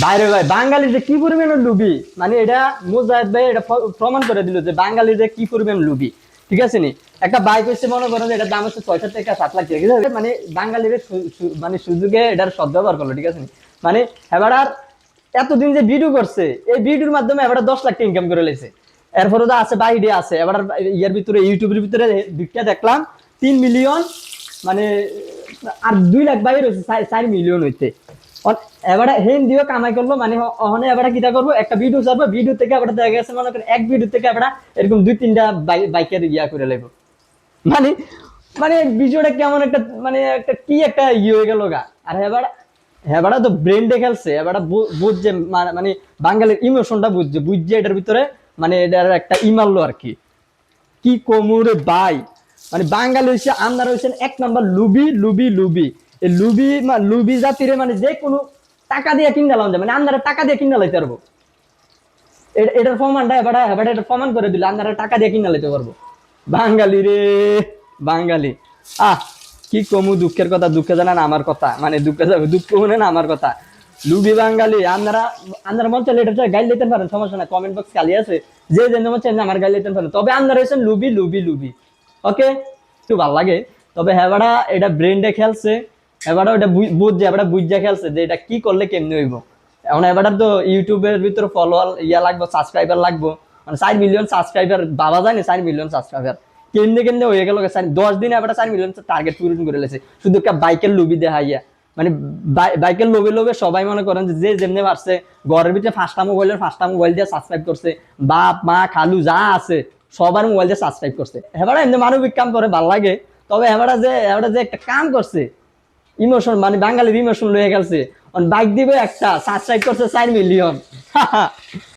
বাইরে ভাই বাঙালি যে কি পরিমাণ লুবি, মানে এটা মুজাহিদ ভাই এটা প্রমাণ করে দিল যে বাঙালি যে কি পরিমাণ লুবি। ঠিক আছে নি, একটা বাইক হচ্ছে মনে করেন যে এটার দাম হচ্ছে 6 থেকে 7 লাখ টাকা, ঠিক আছে? মানে বাঙালির মানে সুযোগে এটার সদ্ব্যবহার করলো, ঠিক আছে নি। মানে এবার আর এতদিন যে ভিডিও করছে, এই ভিডিওর মাধ্যমে এবার 10 লাখ টাকা ইনকাম করে লেছে। এরপরে তো আছে বাইরে আছে, এবার ইয়ার ভিতরে ইউটিউবের ভিতরে ভিডিওটা দেখলাম 3 মিলিয়ন, মানে আর 2 লাখ বাইরে হচ্ছে 4 মিলিয়ন হইতে। এবারে হেন দিও কামাই করলো, মানে ওখানে এবারে কিটা করবো, একটা ভিডিও ছাড়বো, ভিডিও থেকে এবারে দেখা গেছে মনে করেন এক ভিডিও থেকে এবারে এরকম 2-3টা বাইকের ইয়া করে লাগবো। মানে মানে ভিডিওটা কেমন একটা, মানে একটা কি একটা ইয়ে হয়ে গেল গা। আর হেবাড়া তো ব্রেন্ডে খেলছে, এবারে বুঝছে মানে বাঙালির ইমোশনটা বুঝছে, বুঝছে এটার ভিতরে, মানে এটার একটা ইমারলো আর কি। কি কোমরে ভাই, মানে বাঙালি হচ্ছে আপনারা হচ্ছেন 1 নম্বর লুবি লুবি লুবি। এই লুবি লুবি জাতিরে মানে যে কোনো টাকা দিয়ে কিনে লাম যায়, মানে আপনারা টাকা দিয়ে কিনে লাইতে পারবো। এটার প্রমাণটা এবার এবার এটা প্রমাণ করে দিল, আপনারা টাকা দিয়ে কিনে লাইতে পারবো। বাঙালি রে বাঙালি। আহ কি কমু দুঃখের কথা, দুঃখে জানান আমার কথা, মানে দুঃখে যাবে দুঃখ শুনেন আমার কথা। লুবি বাঙালি আপনারা, আপনারা মন চাইলে এটা গাইড দিতে পারেন, সমস্যা না, কমেন্ট বক্স খালি আছে, যে যে মন চাইলে আমার গাইড দিতে পারেন। তবে আপনারা হচ্ছেন লুবি লুবি লুবি। ওকে, একটু ভাল লাগে। তবে হেবাড়া এটা ব্রেন্ডে খেলছে, এবারে ওটা বুঝছে, এবারে বুঝছে খেলছে যে এটা কি করলে কেমনি হইব। এখন এবারে তো ইউটিউবের ভিতরে ফলোয়ার ইয়া লাগবে, সাবস্ক্রাইবার লাগবে, মানে 4 মিলিয়ন সাবস্ক্রাইবার বাবা যায় না, 4 মিলিয়ন সাবস্ক্রাইবার কেমনে কেমনে হয়ে গেল। 10 দিনে এবার 4 মিলিয়ন টার্গেট পূরণ করে লেছে, শুধু একটা বাইকের লুবি দেখাইয়া। মানে বাইকের লোভে লোভে সবাই মনে করেন যে যেমনি পারছে ঘরের ভিতরে 5টা মোবাইল দিয়ে সাবস্ক্রাইব করছে, বাপ মা খালু যা আছে সবার মোবাইল দিয়ে সাবস্ক্রাইব করছে। এবারে এমনি মানবিক কাম করে ভাল লাগে। তবে এবারে যে একটা কাম করছে, ইমোশন, মানে বাঙালির ইমোশন লয়ে গেছে, বাইক দিবে একটা, সাবস্ক্রাইব করছে 4 মিলিয়ন।